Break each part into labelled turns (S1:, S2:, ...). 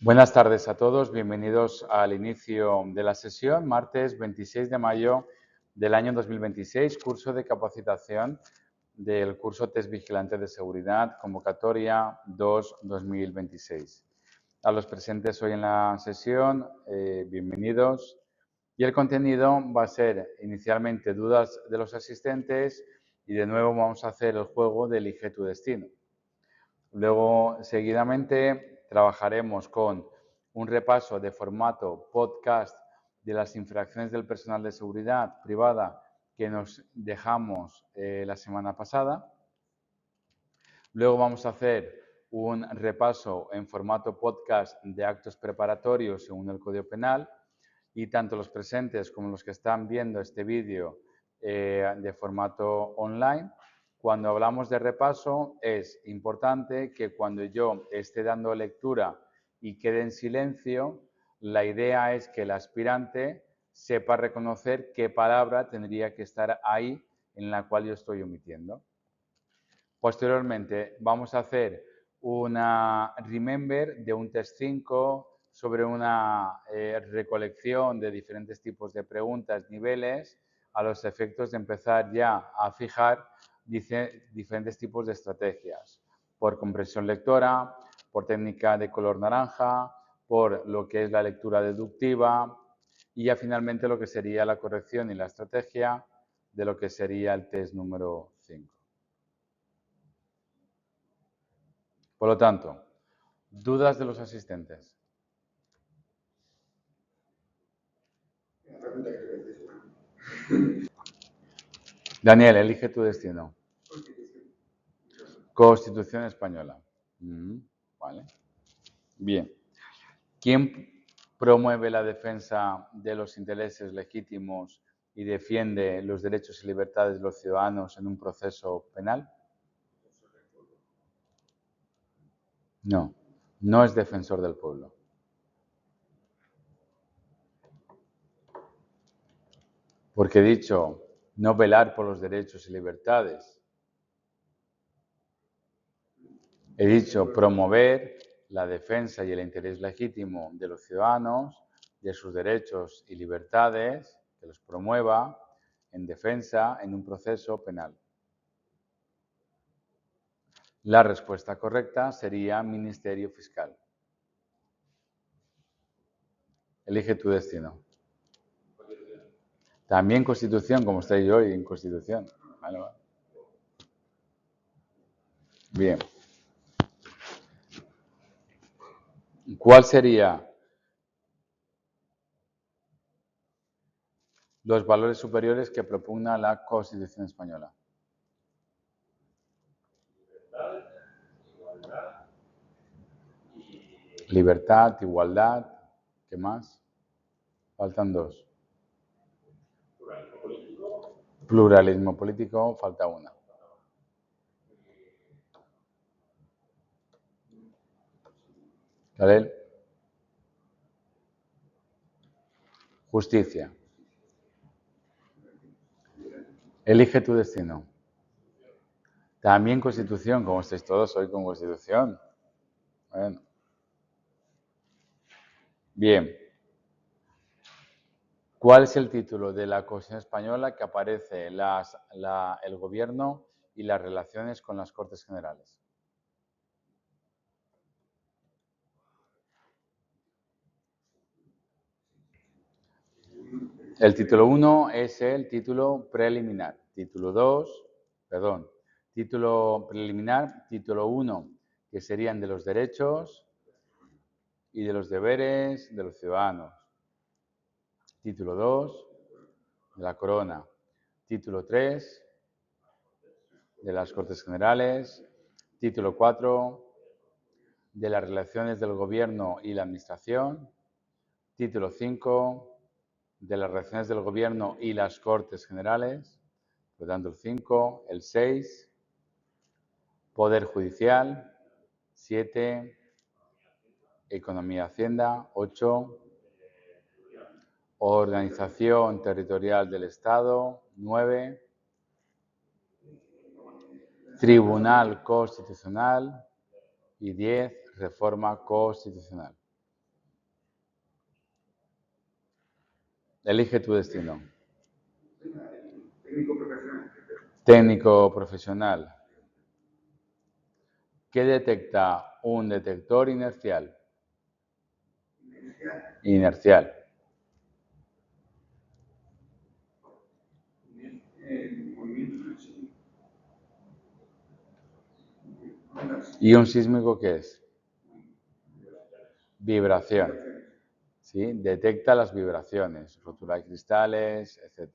S1: Buenas tardes a todos, bienvenidos al inicio de la sesión, martes 26 de mayo del año 2026, curso de capacitación del curso Test Vigilante de Seguridad, convocatoria 2-2026. A los presentes hoy en la sesión, bienvenidos. Y el contenido va a ser inicialmente dudas de los asistentes y de nuevo vamos a hacer el juego de Elige tu destino. Luego, seguidamente, trabajaremos con un repaso de formato podcast de las infracciones del personal de seguridad privada que nos dejamos la semana pasada. Luego vamos a hacer un repaso en formato podcast de actos preparatorios según el Código Penal y tanto los presentes como los que están viendo este vídeo de formato online. Cuando hablamos de repaso, es importante que cuando yo esté dando lectura y quede en silencio, la idea es que el aspirante sepa reconocer qué palabra tendría que estar ahí en la cual yo estoy omitiendo. Posteriormente, vamos a hacer una remember de un test 5 sobre una recolección de diferentes tipos de preguntas, niveles, a los efectos de empezar ya a fijar diferentes tipos de estrategias, por comprensión lectora, por técnica de color naranja, por lo que es la lectura deductiva y ya finalmente lo que sería la corrección y la estrategia de lo que sería el test número 5. Por lo tanto, dudas de los asistentes. Daniel, elige tu destino. Constitución española. Vale. Bien. ¿Quién promueve la defensa de los intereses legítimos y defiende los derechos y libertades de los ciudadanos en un proceso penal? No, no es defensor del pueblo. Porque he dicho no velar por los derechos y libertades. He dicho promover la defensa y el interés legítimo de los ciudadanos, de sus derechos y libertades, que los promueva en defensa en un proceso penal. La respuesta correcta sería Ministerio Fiscal. Elige tu destino. También Constitución, como estáis hoy en Constitución. Vale. Bien. ¿Cuál sería los valores superiores que propugna la Constitución española? Libertad, igualdad, ¿qué más? Faltan dos. Pluralismo político, falta una. ¿Vale? Justicia. Elige tu destino. También Constitución, como estáis todos hoy con Constitución. Bueno. Bien. ¿Cuál es el título de la Constitución española que aparece el gobierno y las relaciones con las Cortes Generales? El título 1 es el título preliminar. Título preliminar, título 1, que serían de los derechos y de los deberes de los ciudadanos. Título 2, de la corona. Título 3, de las Cortes Generales. Título 4, de las relaciones del gobierno y la administración. Título 5, de las relaciones del gobierno y las Cortes Generales. Por lo tanto, el 5, el 6, Poder Judicial, 7, Economía y Hacienda, 8, Organización Territorial del Estado, 9, Tribunal Constitucional y 10, Reforma Constitucional. Elige tu destino.
S2: Técnico profesional.
S1: Técnico profesional. ¿Qué detecta un detector inercial? Inercial.
S2: Movimiento.
S1: ¿Y un sísmico qué es? Vibración. ¿Sí? Detecta las vibraciones, rotura de cristales, etc.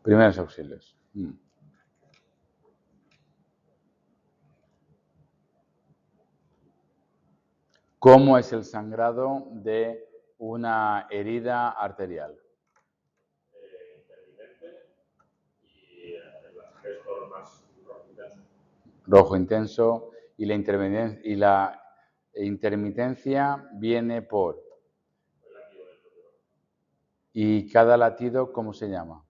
S1: Primeros auxilios. ¿Cómo es el sangrado de una herida arterial?
S2: Intermitente y el gestor más rojo intenso.
S1: Rojo intenso. Y la intermitencia viene por.
S2: El latido del propio.
S1: ¿Y cada latido cómo se llama?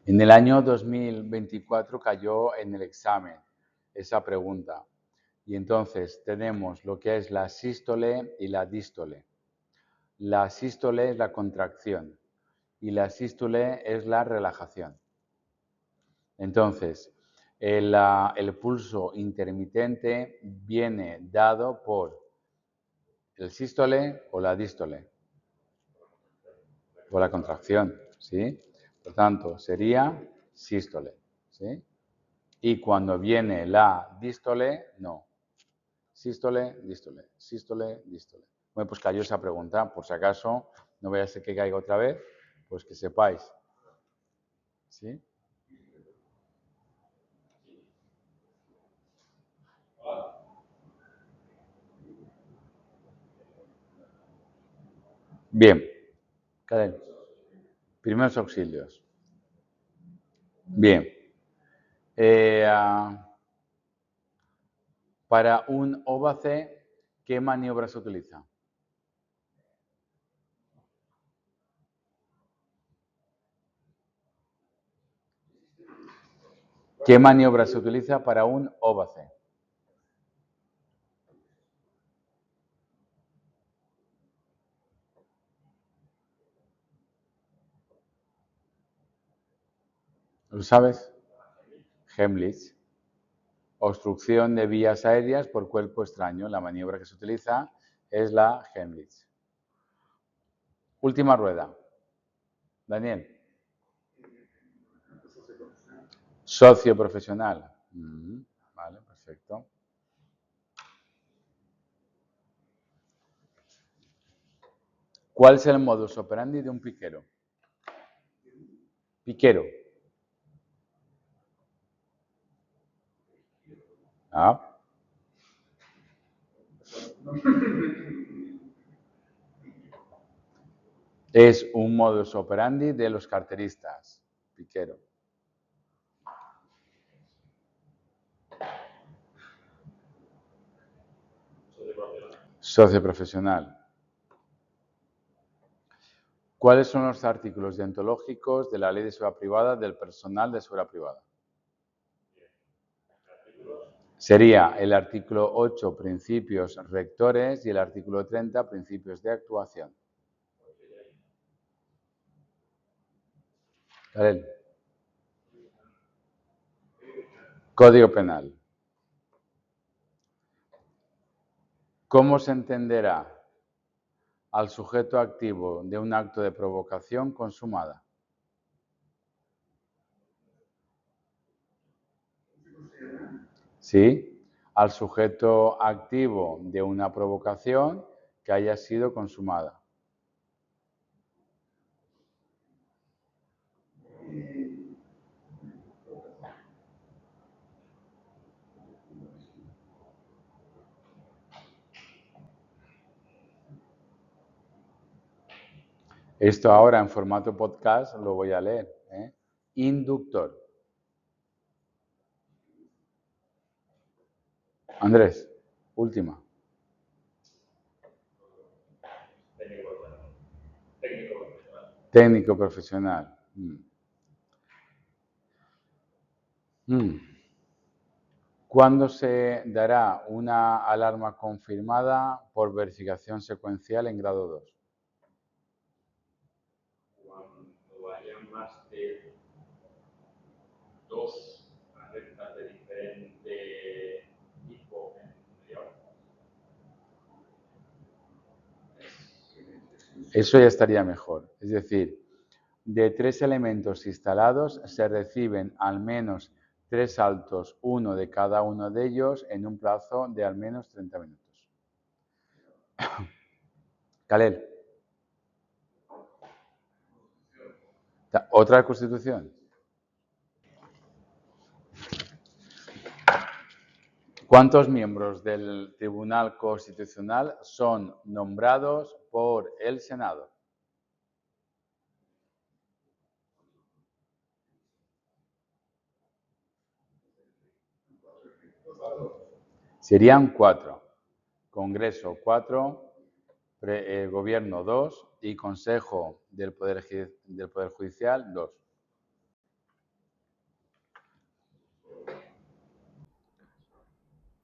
S1: En el año 2024 cayó en el examen esa pregunta. Y entonces tenemos lo que es la sístole y la dístole. La sístole es la contracción y la sístole es la relajación. Entonces, el pulso intermitente viene dado por el sístole o la dístole. Por la contracción, ¿sí? Por tanto, sería sístole, ¿sí? Y cuando viene la dístole, no. Sístole, dístole, sístole, dístole. Bueno, pues cayó esa pregunta, por si acaso, no vaya a ser que caiga otra vez, pues que sepáis. ¿Sí? Bien. Karen. Primeros auxilios. Bien. Para un óbace, ¿qué maniobra se utiliza? ¿Qué maniobra se utiliza para un óbace? ¿Lo sabes? Heimlich. Obstrucción de vías aéreas por cuerpo extraño. La maniobra que se utiliza es la Heimlich. Última rueda. Daniel. Socio profesional. Vale, perfecto. ¿Cuál es el modus operandi de un piquero? Piquero. Es un modus operandi de los carteristas. Piquero. Socio profesional. ¿Cuáles son los artículos deontológicos de la Ley de Seguridad Privada del personal de seguridad privada? Sería el artículo 8, principios rectores, y el artículo 30, principios de actuación. Karel. Código penal. ¿Cómo se entenderá al sujeto activo de un acto de provocación consumada? ¿Sí? Al sujeto activo de una provocación que haya sido consumada. Esto ahora en formato podcast lo voy a leer. Inductor. Andrés, última. Técnico profesional. ¿Cuándo se dará una alarma confirmada por verificación secuencial en grado 2?
S2: Cuando haya más de 2 alertas de diferente tipo en media hora.
S1: Eso ya estaría mejor. Es decir, de 3 elementos instalados se reciben al menos 3 saltos, uno de cada uno de ellos, en un plazo de al menos 30 minutos. Kalel. ¿Otra constitución? ¿Cuántos miembros del Tribunal Constitucional son nombrados por el Senado? Serían 4. Congreso 4, Gobierno 2 y Consejo del Poder Judicial 2.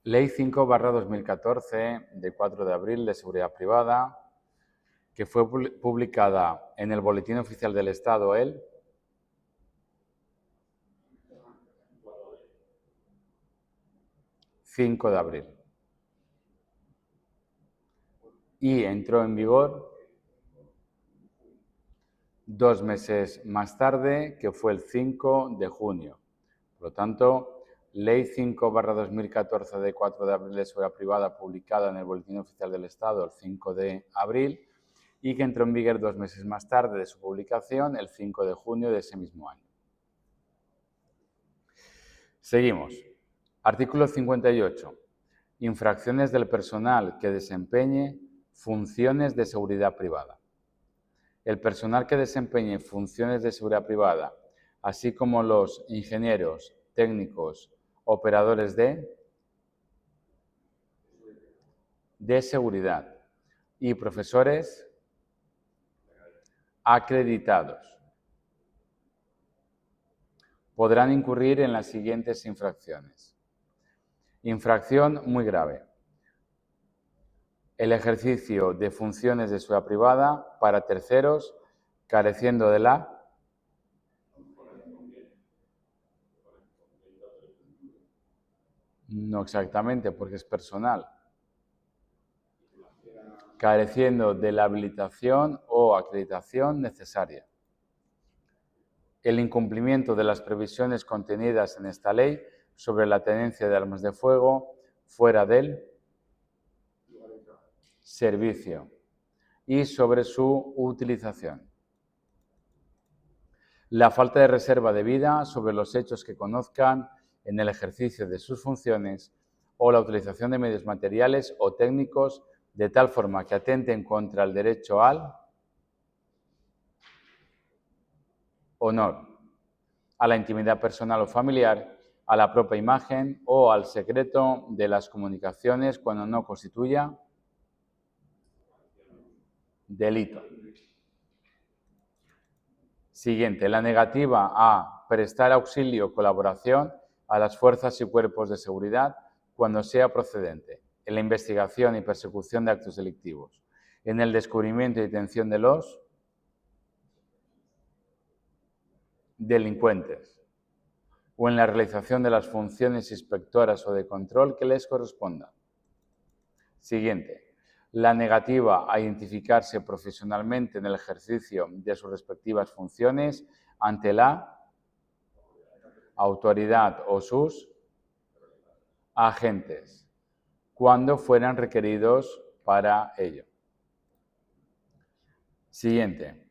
S1: Ley 5/2014 de 4 de abril de Seguridad Privada, que fue publicada en el Boletín Oficial del Estado el 5 de abril. Y entró en vigor 2 meses más tarde, que fue el 5 de junio. Por lo tanto, Ley 5/2014 de 4 de abril de Seguridad Privada, publicada en el Boletín Oficial del Estado el 5 de abril y que entró en vigor 2 meses más tarde de su publicación, el 5 de junio de ese mismo año. Seguimos. Artículo 58. Infracciones del personal que desempeñe funciones de seguridad privada. El personal que desempeñe funciones de seguridad privada, así como los ingenieros, técnicos, operadores de seguridad y profesores acreditados, podrán incurrir en las siguientes infracciones. Infracción muy grave. El ejercicio de funciones de seguridad privada para terceros careciendo de la No exactamente, porque es personal. Careciendo de la habilitación o acreditación necesaria. El incumplimiento de las previsiones contenidas en esta ley sobre la tenencia de armas de fuego fuera del servicio y sobre su utilización. La falta de reserva debida sobre los hechos que conozcan en el ejercicio de sus funciones o la utilización de medios materiales o técnicos de tal forma que atenten contra el derecho al honor, a la intimidad personal o familiar, a la propia imagen o al secreto de las comunicaciones cuando no constituya delito. Siguiente, la negativa a prestar auxilio o colaboración a las fuerzas y cuerpos de seguridad cuando sea procedente, en la investigación y persecución de actos delictivos, en el descubrimiento y detención de los delincuentes o en la realización de las funciones inspectoras o de control que les correspondan. Siguiente, la negativa a identificarse profesionalmente en el ejercicio de sus respectivas funciones ante la autoridad o sus agentes, cuando fueran requeridos para ello. Siguiente,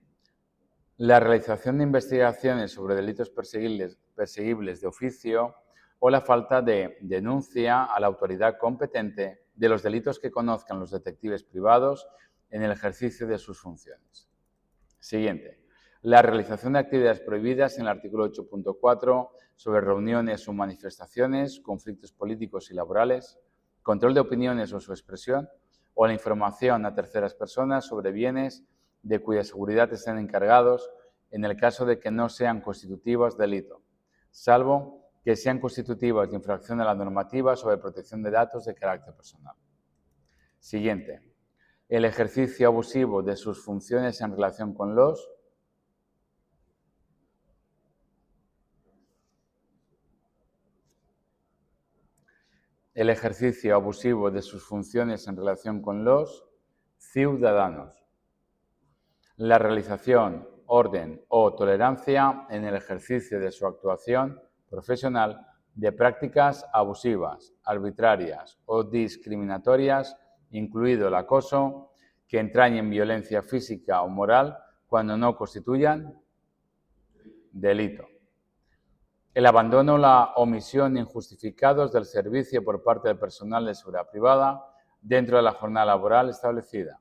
S1: la realización de investigaciones sobre delitos perseguibles de oficio o la falta de denuncia a la autoridad competente de los delitos que conozcan los detectives privados en el ejercicio de sus funciones. Siguiente, la realización de actividades prohibidas en el artículo 8.4 sobre reuniones o manifestaciones, conflictos políticos y laborales, control de opiniones o su expresión, o la información a terceras personas sobre bienes de cuya seguridad estén encargados en el caso de que no sean constitutivas de delito, salvo que sean constitutivas de infracción de la normativa sobre protección de datos de carácter personal. Siguiente. El ejercicio abusivo de sus funciones en relación con los ciudadanos. La realización, orden o tolerancia en el ejercicio de su actuación profesional de prácticas abusivas, arbitrarias o discriminatorias, incluido el acoso, que entrañen violencia física o moral cuando no constituyan delito. El abandono o la omisión injustificados del servicio por parte del personal de seguridad privada dentro de la jornada laboral establecida.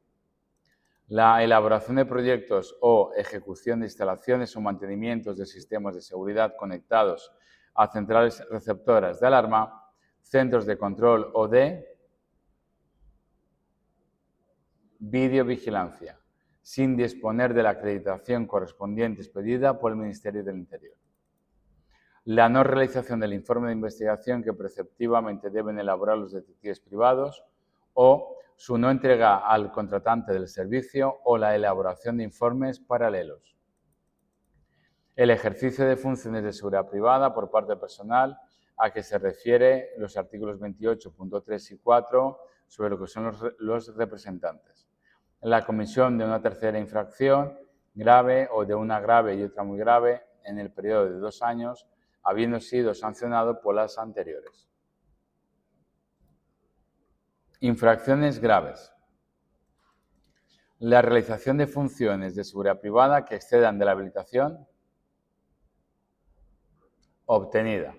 S1: La elaboración de proyectos o ejecución de instalaciones o mantenimientos de sistemas de seguridad conectados a centrales receptoras de alarma, centros de control o de videovigilancia, sin disponer de la acreditación correspondiente expedida por el Ministerio del Interior. La no realización del informe de investigación que preceptivamente deben elaborar los detectives privados o su no entrega al contratante del servicio o la elaboración de informes paralelos. El ejercicio de funciones de seguridad privada por parte del personal a que se refiere los artículos 28.3 y 4 sobre lo que son los representantes. La comisión de una tercera infracción grave o de una grave y otra muy grave en el periodo de 2 años, habiendo sido sancionado por las anteriores. Infracciones graves. La realización de funciones de seguridad privada que excedan de la habilitación obtenida.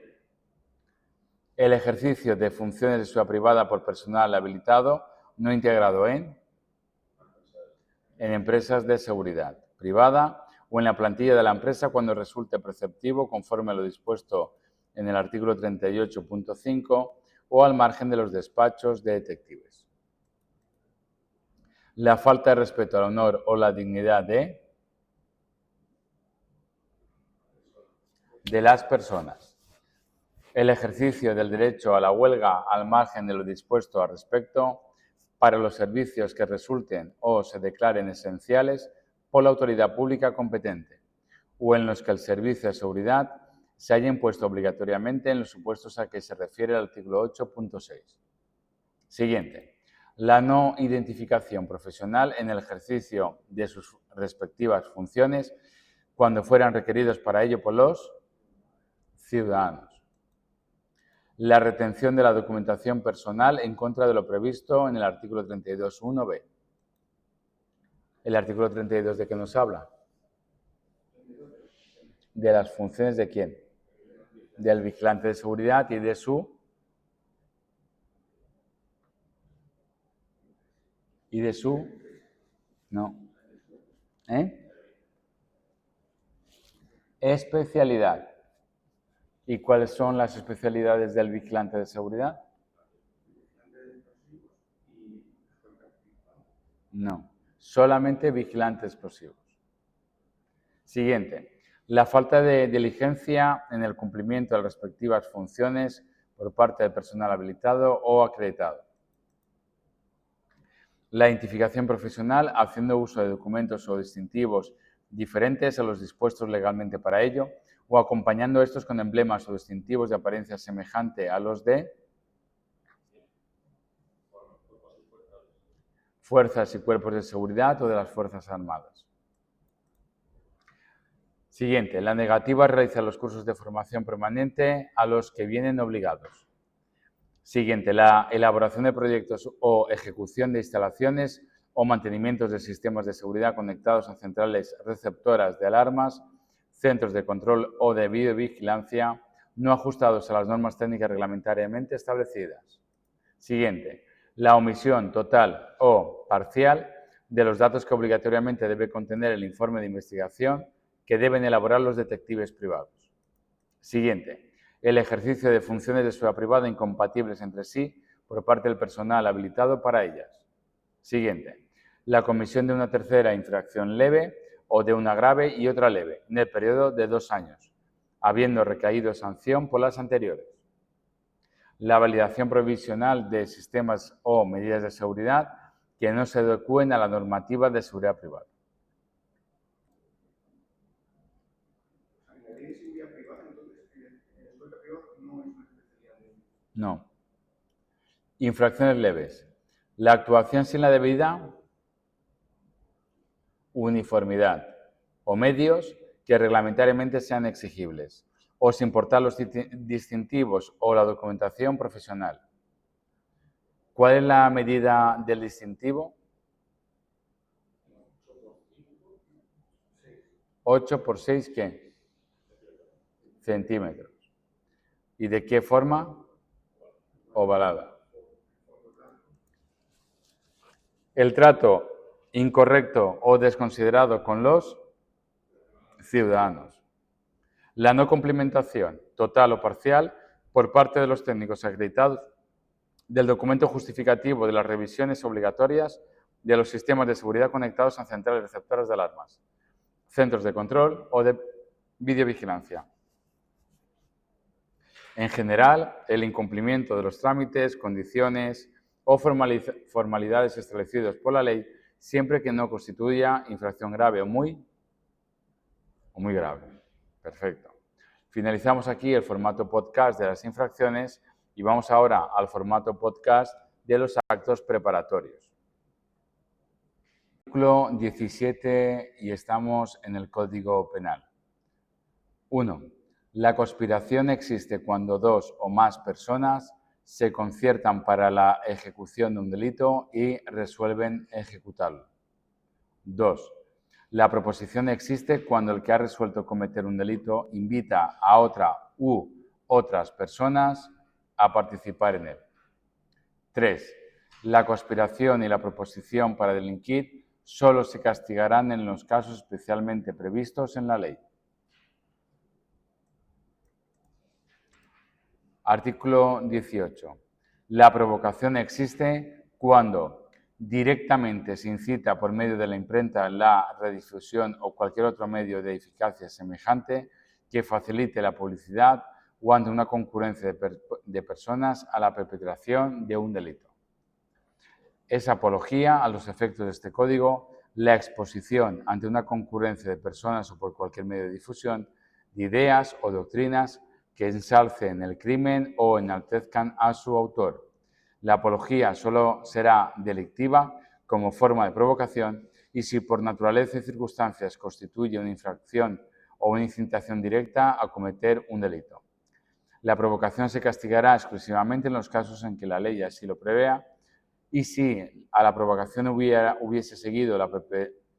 S1: El ejercicio de funciones de seguridad privada por personal habilitado no integrado en empresas de seguridad privada o en la plantilla de la empresa cuando resulte preceptivo conforme a lo dispuesto en el artículo 38.5 o al margen de los despachos de detectives. La falta de respeto al honor o la dignidad de las personas. El ejercicio del derecho a la huelga al margen de lo dispuesto al respecto para los servicios que resulten o se declaren esenciales por la autoridad pública competente o en los que el servicio de seguridad se haya impuesto obligatoriamente en los supuestos a que se refiere el artículo 8.6. Siguiente. La no identificación profesional en el ejercicio de sus respectivas funciones cuando fueran requeridos para ello por los ciudadanos. La retención de la documentación personal en contra de lo previsto en el artículo 32.1b. ¿El artículo 32 de qué nos habla? De las funciones de quién? Del vigilante de seguridad y de su especialidad. ¿Y cuáles son las especialidades del vigilante de seguridad? No, solamente vigilantes explosivos. Siguiente. La falta de diligencia en el cumplimiento de las respectivas funciones por parte del personal habilitado o acreditado. La identificación profesional haciendo uso de documentos o distintivos diferentes a los dispuestos legalmente para ello o acompañando estos con emblemas o distintivos de apariencia semejante a los de fuerzas y cuerpos de seguridad o de las Fuerzas Armadas. Siguiente, la negativa a realizar los cursos de formación permanente a los que vienen obligados. Siguiente, la elaboración de proyectos o ejecución de instalaciones o mantenimientos de sistemas de seguridad conectados a centrales receptoras de alarmas, centros de control o de videovigilancia no ajustados a las normas técnicas reglamentariamente establecidas. Siguiente, la omisión total o parcial de los datos que obligatoriamente debe contener el informe de investigación que deben elaborar los detectives privados. Siguiente, el ejercicio de funciones de seguridad privada incompatibles entre sí por parte del personal habilitado para ellas. Siguiente, la comisión de una tercera infracción leve o de una grave y otra leve en el periodo de 2 años, habiendo recaído sanción por las anteriores. La validación provisional de sistemas o medidas de seguridad que no se adecúen a la normativa de seguridad privada.
S3: En la ley de seguridad privada, entonces, el seguridad privada no es una especialidad de...
S1: No. Infracciones leves. La actuación sin la debida uniformidad o medios que reglamentariamente sean exigibles, o sin portar los distintivos o la documentación profesional. ¿Cuál es la medida del distintivo? 8 por 6, ¿qué? Centímetros. ¿Y de qué forma? Ovalada. El trato incorrecto o desconsiderado con los ciudadanos. La no cumplimentación, total o parcial, por parte de los técnicos acreditados del documento justificativo de las revisiones obligatorias de los sistemas de seguridad conectados a centrales receptoras de alarmas, centros de control o de videovigilancia. En general, el incumplimiento de los trámites, condiciones o formalidades establecidos por la ley, siempre que no constituya infracción grave o muy grave. Perfecto. Finalizamos aquí el formato podcast de las infracciones y vamos ahora al formato podcast de los actos preparatorios. Artículo 17 y estamos en el Código Penal. 1. La conspiración existe cuando dos o más personas se conciertan para la ejecución de un delito y resuelven ejecutarlo. 2. La proposición existe cuando el que ha resuelto cometer un delito invita a otra u otras personas a participar en él. 3. La conspiración y la proposición para delinquir solo se castigarán en los casos especialmente previstos en la ley. Artículo 18. La provocación existe cuando directamente se incita por medio de la imprenta, la redifusión o cualquier otro medio de eficacia semejante que facilite la publicidad o ante una concurrencia de personas a la perpetración de un delito. Es apología, a los efectos de este código, la exposición ante una concurrencia de personas o por cualquier medio de difusión de ideas o doctrinas que ensalcen el crimen o enaltezcan a su autor. La apología solo será delictiva como forma de provocación y si por naturaleza y circunstancias constituye una infracción o una incitación directa a cometer un delito. La provocación se castigará exclusivamente en los casos en que la ley así lo prevea y si a la provocación hubiese seguido la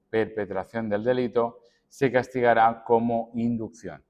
S1: perpetración del delito, se castigará como inducción.